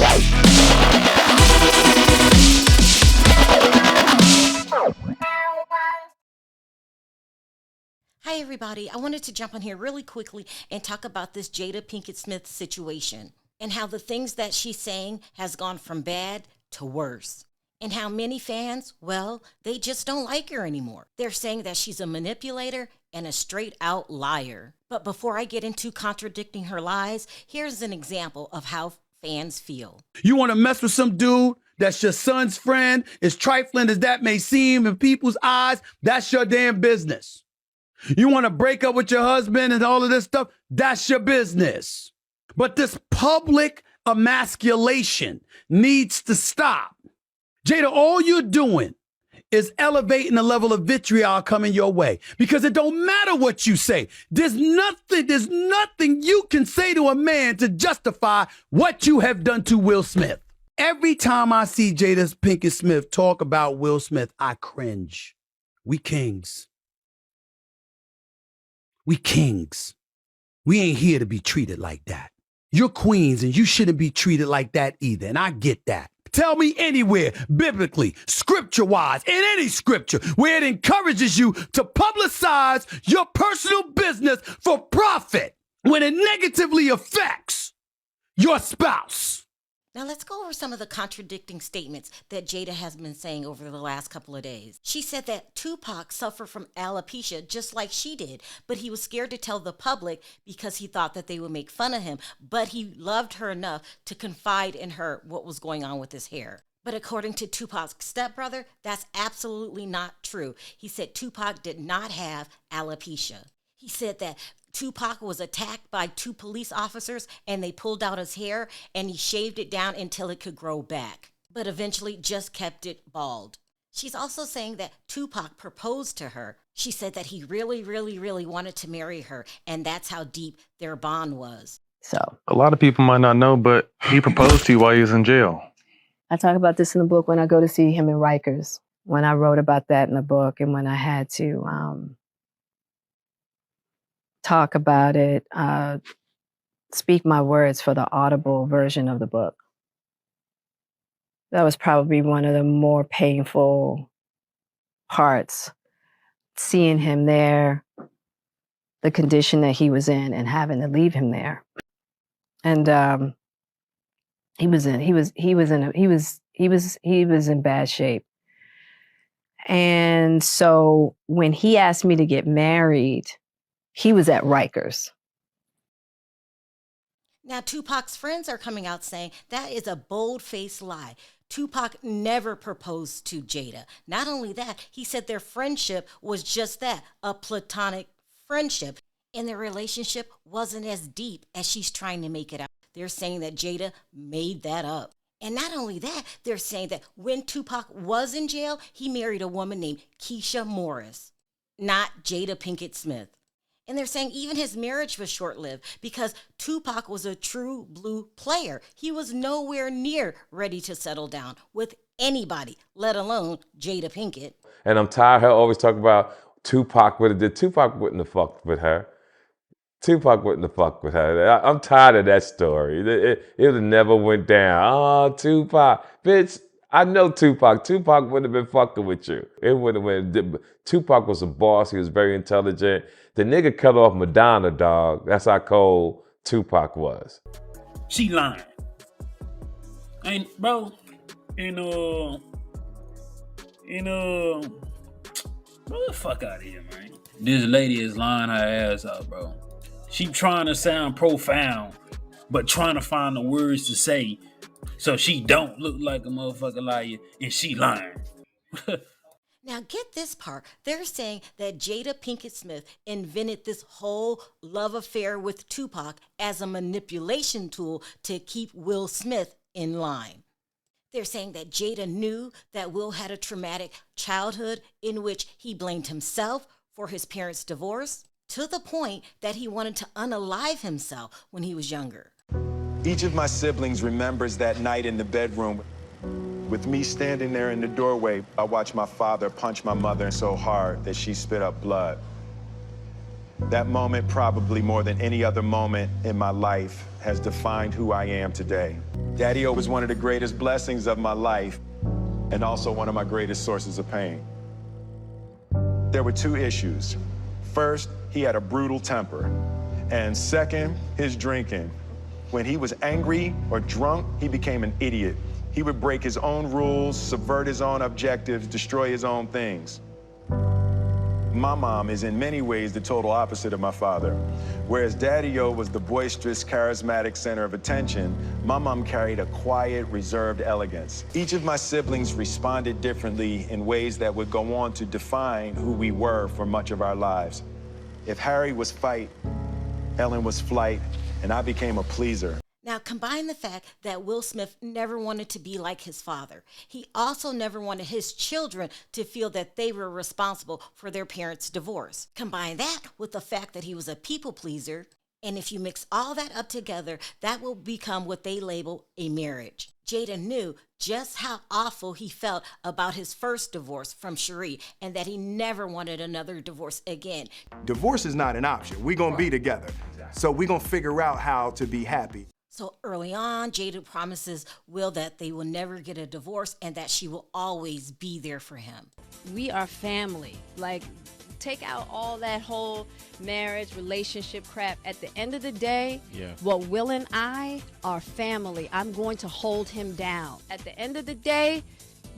Hi, everybody. I wanted to jump on here really quickly and talk about this Jada Pinkett Smith situation and how the things that she's saying has gone from bad to worse. And how many fans, well, they just don't like her anymore. They're saying that she's a manipulator and a straight out liar. But before I get into contradicting her lies, here's an example of how fans feel. You want to mess with some dude that's your son's friend, as trifling as that may seem in people's eyes, that's your damn business. You want to break up with your husband and all of this stuff, that's your business. But this public emasculation needs to stop. Jada, all you're doing is elevating the level of vitriol coming your way, because it don't matter what you say. There's nothing you can say to a man to justify what you have done to Will Smith. Every time I see Jada Pinkett Smith talk about Will Smith, I cringe. We kings. We kings. We ain't here to be treated like that. You're queens and you shouldn't be treated like that either. And I get that. Tell me anywhere, biblically, scripture-wise, in any scripture, where it encourages you to publicize your personal business for profit when it negatively affects your spouse. Now let's go over some of the contradicting statements that Jada has been saying over the last couple of days. She said that Tupac suffered from alopecia just like she did, but he was scared to tell the public because he thought that they would make fun of him, but he loved her enough to confide in her what was going on with his hair. But according to Tupac's stepbrother, that's absolutely not true. He said Tupac did not have alopecia. He said that Tupac was attacked by 2 police officers and they pulled out his hair and he shaved it down until it could grow back, but eventually just kept it bald. She's also saying that Tupac proposed to her. She said that he really, really, really wanted to marry her, and that's how deep their bond was. So a lot of people might not know, but he proposed to you while he was in jail. I talk about this in the book when I go to see him in Rikers, when I wrote about that in the book and when I had to talk about it, speak my words for the audible version of the book. That was probably one of the more painful parts, seeing him there, the condition that he was in and having to leave him there. And he was in bad shape. And so when he asked me to get married, he was at Rikers. Now, Tupac's friends are coming out saying that is a bold-faced lie. Tupac never proposed to Jada. Not only that, he said their friendship was just that, a platonic friendship. And their relationship wasn't as deep as she's trying to make it out. They're saying that Jada made that up. And not only that, they're saying that when Tupac was in jail, he married a woman named Keisha Morris, not Jada Pinkett Smith. And they're saying even his marriage was short-lived because Tupac was a true blue player. He was nowhere near ready to settle down with anybody, let alone Jada Pinkett. And I'm tired of her always talking about Tupac would have did. Tupac wouldn't have fucked with her. Tupac wouldn't have fucked with her. I'm tired of that story. It would have never went down. Oh, Tupac. Bitch, I know Tupac. Tupac wouldn't have been fucking with you. It wouldn't have been. Tupac was a boss. He was very intelligent. The nigga cut off Madonna, dog. That's how cold Tupac was. She lying. And bro, bro, the fuck out of here, man. This lady is lying her ass out, bro. She trying to sound profound, but trying to find the words to say so she don't look like a motherfucker liar, and she lying. Now get this part. They're saying that Jada Pinkett Smith invented this whole love affair with Tupac as a manipulation tool to keep Will Smith in line. They're saying that Jada knew that Will had a traumatic childhood in which he blamed himself for his parents' divorce to the point that he wanted to unalive himself when he was younger. Each of my siblings remembers that night in the bedroom. With me standing there in the doorway, I watched my father punch my mother so hard that she spit up blood. That moment, probably more than any other moment in my life, has defined who I am today. Daddy-O was one of the greatest blessings of my life and also one of my greatest sources of pain. There were two issues. First, he had a brutal temper. And second, his drinking. When he was angry or drunk, he became an idiot. He would break his own rules, subvert his own objectives, destroy his own things. My mom is in many ways the total opposite of my father. Whereas Daddy-O was the boisterous, charismatic center of attention, my mom carried a quiet, reserved elegance. Each of my siblings responded differently in ways that would go on to define who we were for much of our lives. If Harry was fight, Ellen was flight, and I became a pleaser. Now, combine the fact that Will Smith never wanted to be like his father. He also never wanted his children to feel that they were responsible for their parents' divorce. Combine that with the fact that he was a people pleaser, and if you mix all that up together, that will become what they label a marriage. Jada knew just how awful he felt about his first divorce from Sharrell and that he never wanted another divorce again. Divorce is not an option. We're going to be together. So we're going to figure out how to be happy. So early on, Jada promises Will that they will never get a divorce and that she will always be there for him. We are family. Like, take out all that whole marriage, relationship crap. At the end of the day, well, Will and I are family. I'm going to hold him down. At the end of the day,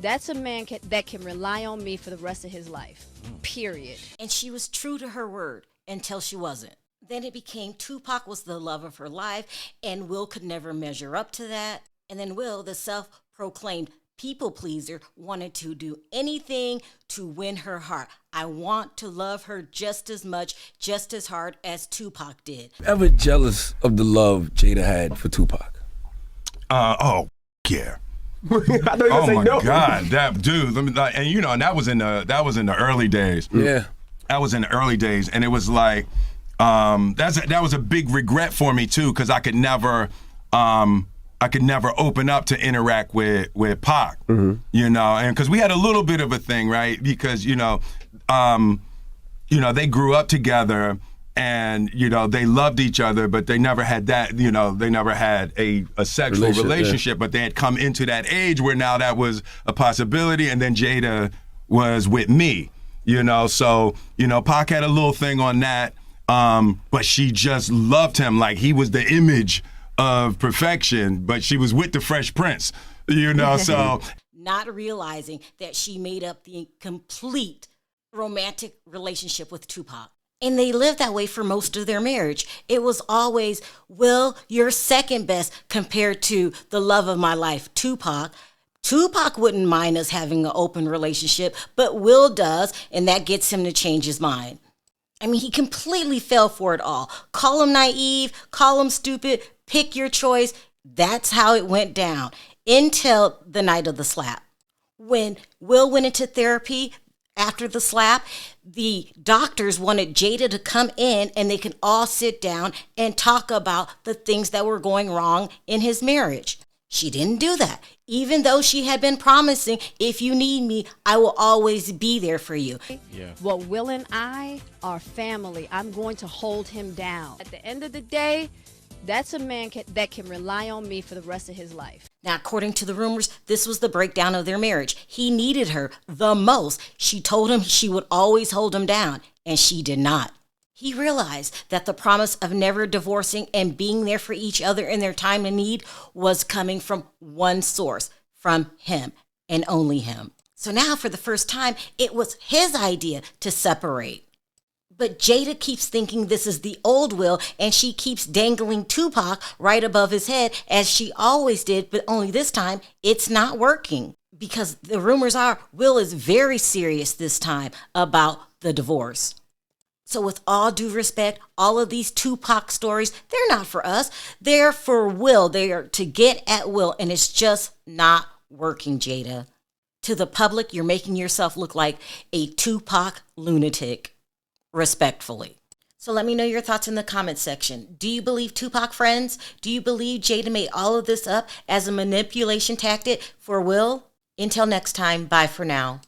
that's a man that can rely on me for the rest of his life, period. And she was true to her word until she wasn't. Then it became Tupac was the love of her life, and Will could never measure up to that. And then Will, the self-proclaimed people pleaser, wanted to do anything to win her heart. I want to love her just as much, just as hard as Tupac did. Ever jealous of the love Jada had for Tupac? Yeah. Oh my God, that dude. And you know, and that was in the early days. Yeah, that was in the early days, and it was like. That was a big regret for me too, because I could never open up to interact with Pac, you know, and because we had a little bit of a thing, right? Because they grew up together, and they loved each other, but they never had that, they never had a sexual relationship, but they had come into that age where now that was a possibility, and then Jada was with me, so Pac had a little thing on that. But she just loved him like he was the image of perfection, but she was with the Fresh Prince, so. Not realizing that she made up the complete romantic relationship with Tupac. And they lived that way for most of their marriage. It was always, Will, you're second best compared to the love of my life, Tupac. Tupac wouldn't mind us having an open relationship, but Will does, and that gets him to change his mind. I mean, he completely fell for it all. Call him naive, call him stupid, pick your choice. That's how it went down until the night of the slap. When Will went into therapy after the slap, the doctors wanted Jada to come in and they can all sit down and talk about the things that were going wrong in his marriage. She didn't do that, even though she had been promising, if you need me, I will always be there for you. Yeah. Well, Will and I are family. I'm going to hold him down. At the end of the day, that's a man that can rely on me for the rest of his life. Now, according to the rumors, this was the breakdown of their marriage. He needed her the most. She told him she would always hold him down, and she did not. He realized that the promise of never divorcing and being there for each other in their time of need was coming from one source, from him and only him. So now for the first time, it was his idea to separate. But Jada keeps thinking this is the old Will, and she keeps dangling Tupac right above his head as she always did, but only this time it's not working. Because the rumors are Will is very serious this time about the divorce. So with all due respect, all of these Tupac stories, they're not for us. They're for Will. They are to get at Will, and it's just not working, Jada. To the public, you're making yourself look like a Tupac lunatic, respectfully. So let me know your thoughts in the comments section. Do you believe Tupac, friends? Do you believe Jada made all of this up as a manipulation tactic for Will? Until next time, bye for now.